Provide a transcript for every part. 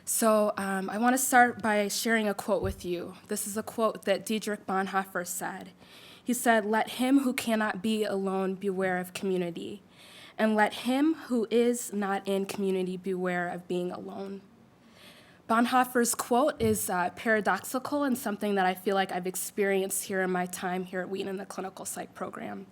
I want to start by sharing a quote with you. This is a quote that Dietrich Bonhoeffer said. He said, "Let him who cannot be alone beware of community, and let him who is not in community beware of being alone." Bonhoeffer's quote is paradoxical and something that I feel like I've experienced here in my time here at Wheaton in the clinical psych program.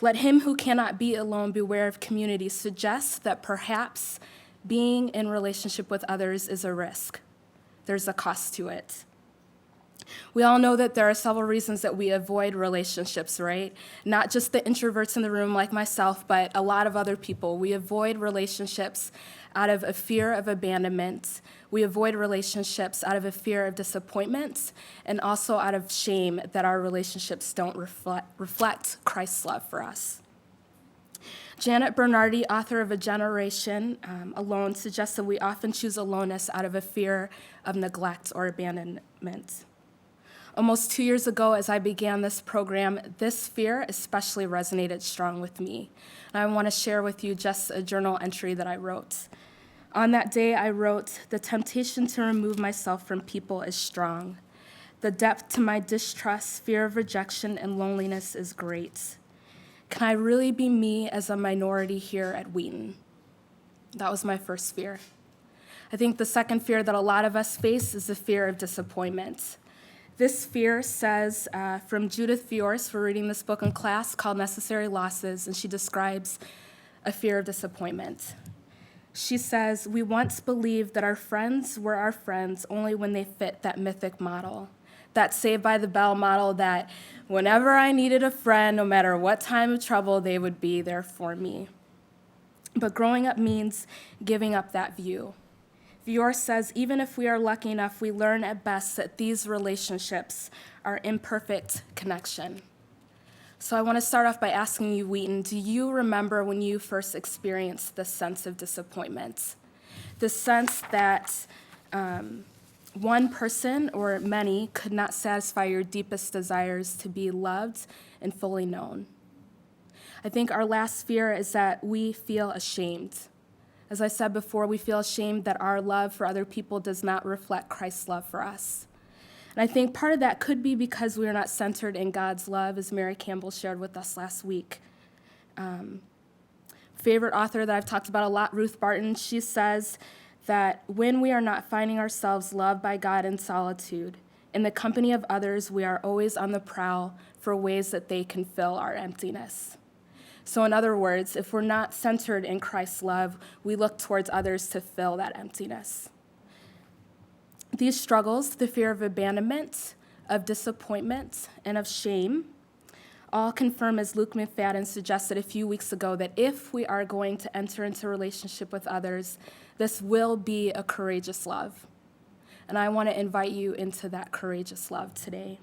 Let him who cannot be alone beware of community suggests that perhaps being in relationship with others is a risk. There's a cost to it. We all know that there are several reasons that we avoid relationships, right? Not just the introverts in the room like myself, but a lot of other people. We avoid relationships out of a fear of abandonment. We avoid relationships out of a fear of disappointment, and also out of shame that our relationships don't reflect Christ's love for us. Janet Bernardi, author of A Generation Alone, suggests that we often choose aloneness out of a fear of neglect or abandonment. Almost 2 years ago, as I began this program, this fear especially resonated strong with me. And I want to share with you just a journal entry that I wrote. On that day, I wrote, "The temptation to remove myself from people is strong. The depth to my distrust, fear of rejection, and loneliness is great. Can I really be me as a minority here at Wheaton?" That was my first fear. I think the second fear that a lot of us face is the fear of disappointment. This fear says, from Judith Viors, we're reading this book in class called Necessary Losses, and she describes a fear of disappointment. She says, "We once believed that our friends were our friends only when they fit that mythic model. That Saved by the Bell model that whenever I needed a friend, no matter what time of trouble, they would be there for me. But growing up means giving up that view." Vior says, "Even if we are lucky enough, we learn at best that these relationships are imperfect connection." So I want to start off by asking you, Wheaton, do you remember when you first experienced this sense of disappointment? The sense that one person or many could not satisfy your deepest desires to be loved and fully known. I think our last fear is that we feel ashamed. As I said before, we feel ashamed that our love for other people does not reflect Christ's love for us. And I think part of that could be because we are not centered in God's love, as Mary Campbell shared with us last week. Favorite author that I've talked about a lot, Ruth Barton, she says that when we are not finding ourselves loved by God in solitude, in the company of others, we are always on the prowl for ways that they can fill our emptiness. So in other words, if we're not centered in Christ's love, we look towards others to fill that emptiness. These struggles, the fear of abandonment, of disappointment, and of shame, all confirm, as Luke McFadden suggested a few weeks ago, that if we are going to enter into a relationship with others, this will be a courageous love. And I want to invite you into that courageous love today.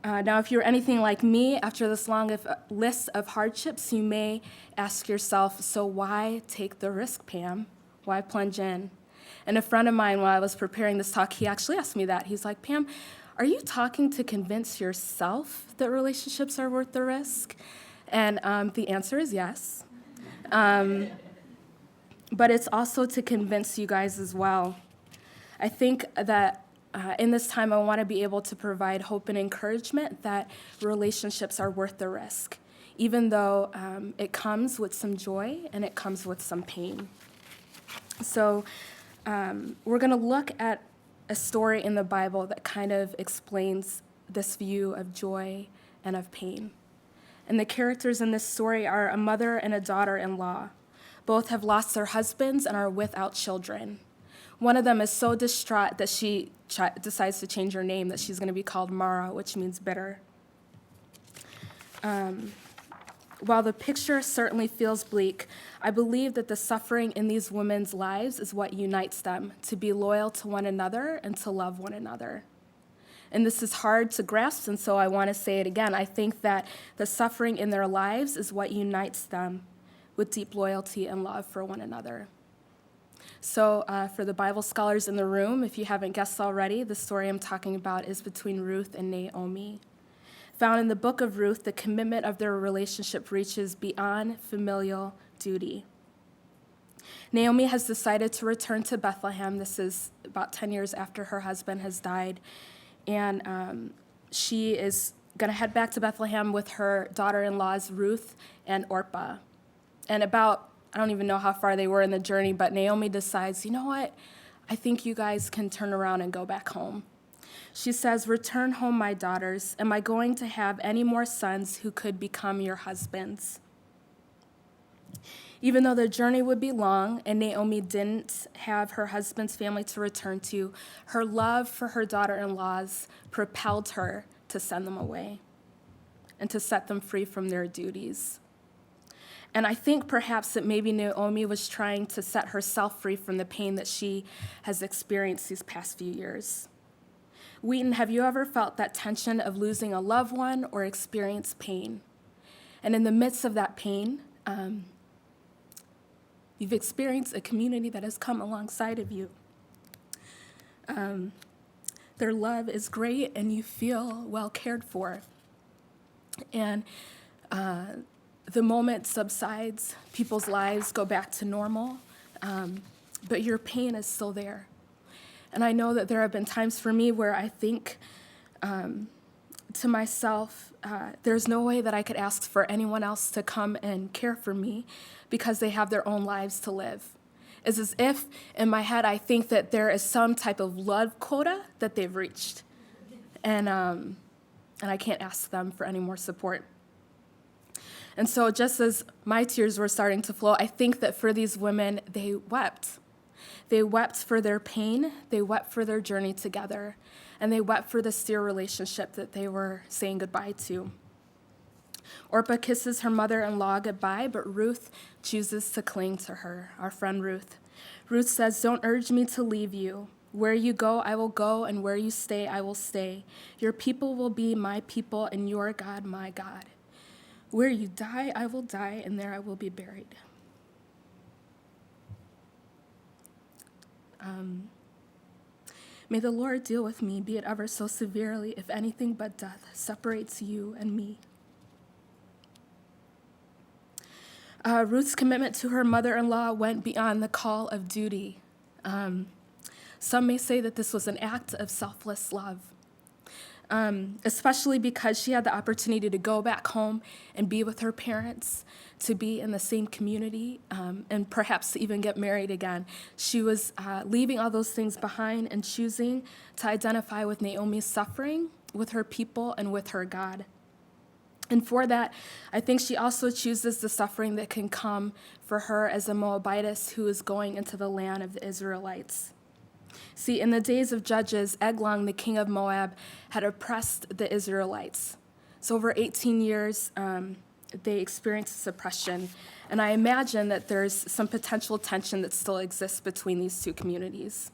Now, if you're anything like me, after this long list of hardships, you may ask yourself, so why take the risk, Pam? Why plunge in? And a friend of mine, while I was preparing this talk, he actually asked me that. He's like, "Pam, are you talking to convince yourself that relationships are worth the risk?" And the answer is yes. But it's also to convince you guys as well. I think that in this time, I want to be able to provide hope and encouragement that relationships are worth the risk, even though it comes with some joy and it comes with some pain. So we're going to look at a story in the Bible that kind of explains this view of joy and of pain. And the characters in this story are a mother and a daughter-in-law. Both have lost their husbands and are without children. One of them is so distraught that she decides to change her name, that she's going to be called Mara, which means bitter. While the picture certainly feels bleak, I believe that the suffering in these women's lives is what unites them to be loyal to one another and to love one another. And this is hard to grasp, and so I want to say it again. I think that the suffering in their lives is what unites them with deep loyalty and love for one another. So for the Bible scholars in the room, if you haven't guessed already, the story I'm talking about is between Ruth and Naomi. Found in the book of Ruth, the commitment of their relationship reaches beyond familial duty. Naomi has decided to return to Bethlehem. This is about 10 years after her husband has died. And she is going to head back to Bethlehem with her daughter-in-laws, Ruth and Orpah. And I don't even know how far they were in the journey, but Naomi decides, you know what? I think you guys can turn around and go back home. She says, "Return home, my daughters. Am I going to have any more sons who could become your husbands?" Even though the journey would be long and Naomi didn't have her husband's family to return to, her love for her daughter-in-laws propelled her to send them away and to set them free from their duties. And I think perhaps that maybe Naomi was trying to set herself free from the pain that she has experienced these past few years. Wheaton, have you ever felt that tension of losing a loved one or experienced pain? And in the midst of that pain, you've experienced a community that has come alongside of you. Their love is great and you feel well cared for. And the moment subsides, people's lives go back to normal, but your pain is still there. And I know that there have been times for me where I think to myself, there's no way that I could ask for anyone else to come and care for me because they have their own lives to live. It's as if in my head I think that there is some type of love quota that they've reached. And I can't ask them for any more support. And so just as my tears were starting to flow, I think that for these women, they wept. They wept for their pain, they wept for their journey together, and they wept for the dear relationship that they were saying goodbye to. Orpah kisses her mother-in-law goodbye, but Ruth chooses to cling to her, our friend Ruth. Ruth says, "Don't urge me to leave you. Where you go, I will go, and where you stay, I will stay. Your people will be my people, and your God, my God. Where you die, I will die, and there I will be buried." May the Lord deal with me, be it ever so severely, if anything but death separates you and me. Ruth's commitment to her mother-in-law went beyond the call of duty. Some may say that this was an act of selfless love, especially because she had the opportunity to go back home and be with her parents, to be in the same community, and perhaps to even get married again. She was leaving all those things behind and choosing to identify with Naomi's suffering, with her people, and with her God. And for that, I think she also chooses the suffering that can come for her as a Moabitess who is going into the land of the Israelites. See, in the days of Judges, Eglon, the king of Moab, had oppressed the Israelites. So over 18 years, they experienced suppression. And I imagine that there's some potential tension that still exists between these two communities.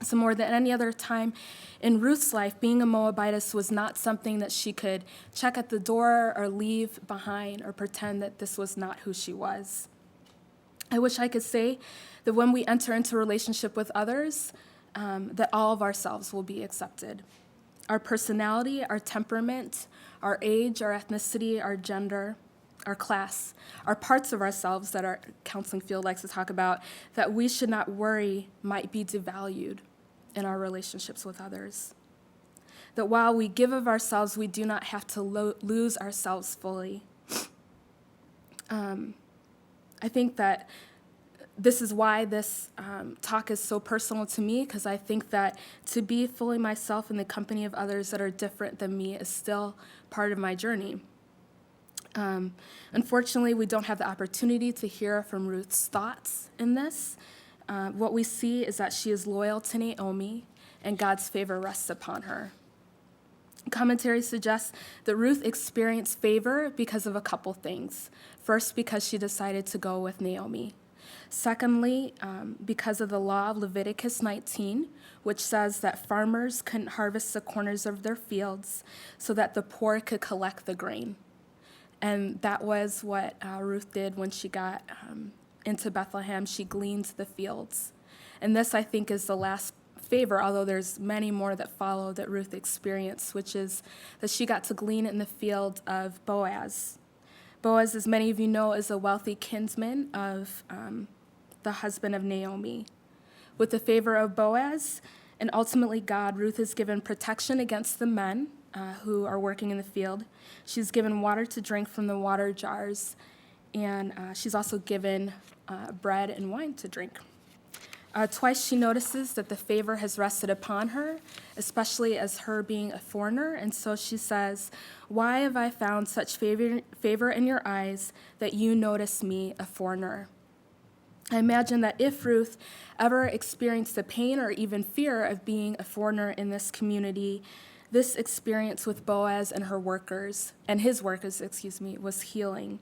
So more than any other time in Ruth's life, being a Moabitess was not something that she could check at the door or leave behind or pretend that this was not who she was. I wish I could say that when we enter into a relationship with others, that all of ourselves will be accepted. Our personality, our temperament, our age, our ethnicity, our gender, our class, are parts of ourselves that our counseling field likes to talk about that we should not worry might be devalued in our relationships with others. That while we give of ourselves, we do not have to lose ourselves fully. I think that this is why this talk is so personal to me, because I think that to be fully myself in the company of others that are different than me is still part of my journey. Unfortunately, we don't have the opportunity to hear from Ruth's thoughts in this. What we see is that she is loyal to Naomi, and God's favor rests upon her. Commentary suggests that Ruth experienced favor because of a couple things. First, because she decided to go with Naomi. Secondly, because of the law of Leviticus 19, which says that farmers couldn't harvest the corners of their fields so that the poor could collect the grain. And that was what Ruth did when she got into Bethlehem. She gleaned the fields. And this, I think, is the last favor, although there's many more that follow that Ruth experienced, which is that she got to glean in the field of Boaz. Boaz, as many of you know, is a wealthy kinsman of the husband of Naomi. With the favor of Boaz and ultimately God, Ruth is given protection against the men who are working in the field. She's given water to drink from the water jars, and she's also given bread and wine to drink. Twice she notices that the favor has rested upon her, especially as her being a foreigner, and so she says, "Why have I found such favor in your eyes that you notice me, a foreigner?" I imagine that if Ruth ever experienced the pain or even fear of being a foreigner in this community, this experience with Boaz and his workers, was healing.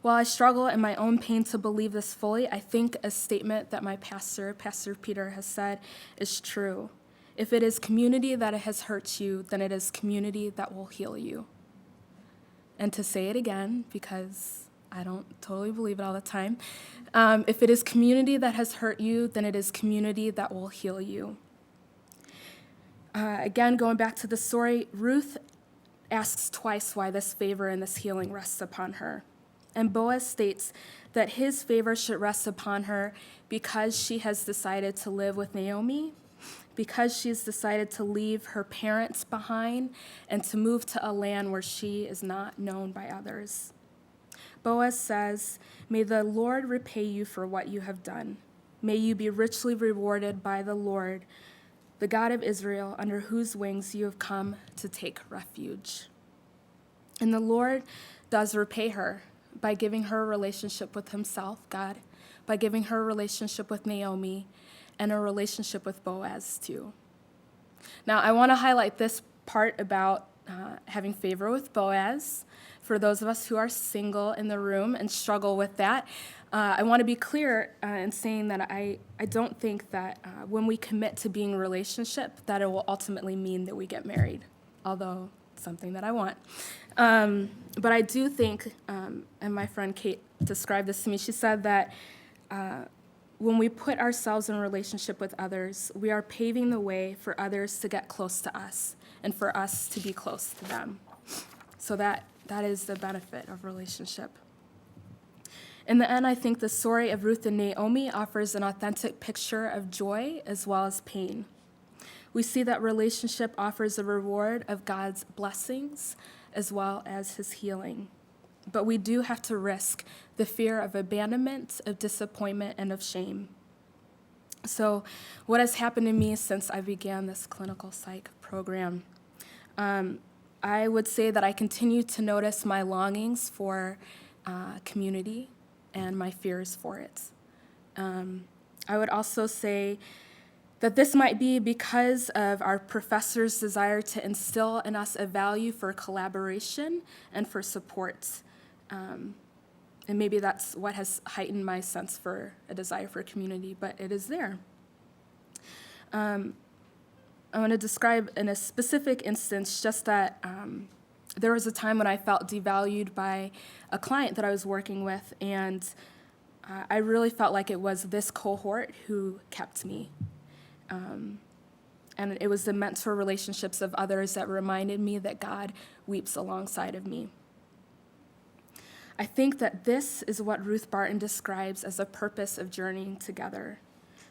While I struggle in my own pain to believe this fully, I think a statement that my Pastor Peter, has said is true. If it is community that has hurt you, then it is community that will heal you. And to say it again, because I don't totally believe it all the time, if it is community that has hurt you, then it is community that will heal you. Again, going back to the story, Ruth asks twice why this favor and this healing rests upon her. And Boaz states that his favor should rest upon her because she has decided to live with Naomi, because she's decided to leave her parents behind and to move to a land where she is not known by others. Boaz says, "May the Lord repay you for what you have done. May you be richly rewarded by the Lord, the God of Israel, under whose wings you have come to take refuge." And the Lord does repay her by giving her a relationship with himself, God, by giving her a relationship with Naomi, and a relationship with Boaz too. Now, I want to highlight this part about having favor with Boaz. For those of us who are single in the room and struggle with that, I want to be clear in saying that I don't think that when we commit to being in a relationship, that it will ultimately mean that we get married, although it's something that I want. But I do think, and my friend Kate described this to me, she said that when we put ourselves in a relationship with others, we are paving the way for others to get close to us and for us to be close to them. So that is the benefit of relationship. In the end, I think the story of Ruth and Naomi offers an authentic picture of joy as well as pain. We see that relationship offers a reward of God's blessings as well as his healing. But we do have to risk the fear of abandonment, of disappointment, and of shame. So what has happened to me since I began this clinical psych program? I would say that I continue to notice my longings for community and my fears for it. I would also say that this might be because of our professors' desire to instill in us a value for collaboration and for support. And maybe that's what has heightened my sense for a desire for community, but it is there. I want to describe in a specific instance just that there was a time when I felt devalued by a client that I was working with, and I really felt like it was this cohort who kept me. And it was the mentor relationships of others that reminded me that God weeps alongside of me. I think that this is what Ruth Barton describes as a purpose of journeying together.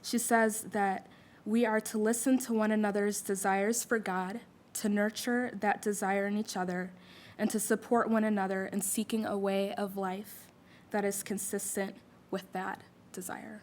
She says that we are to listen to one another's desires for God, to nurture that desire in each other, and to support one another in seeking a way of life that is consistent with that desire.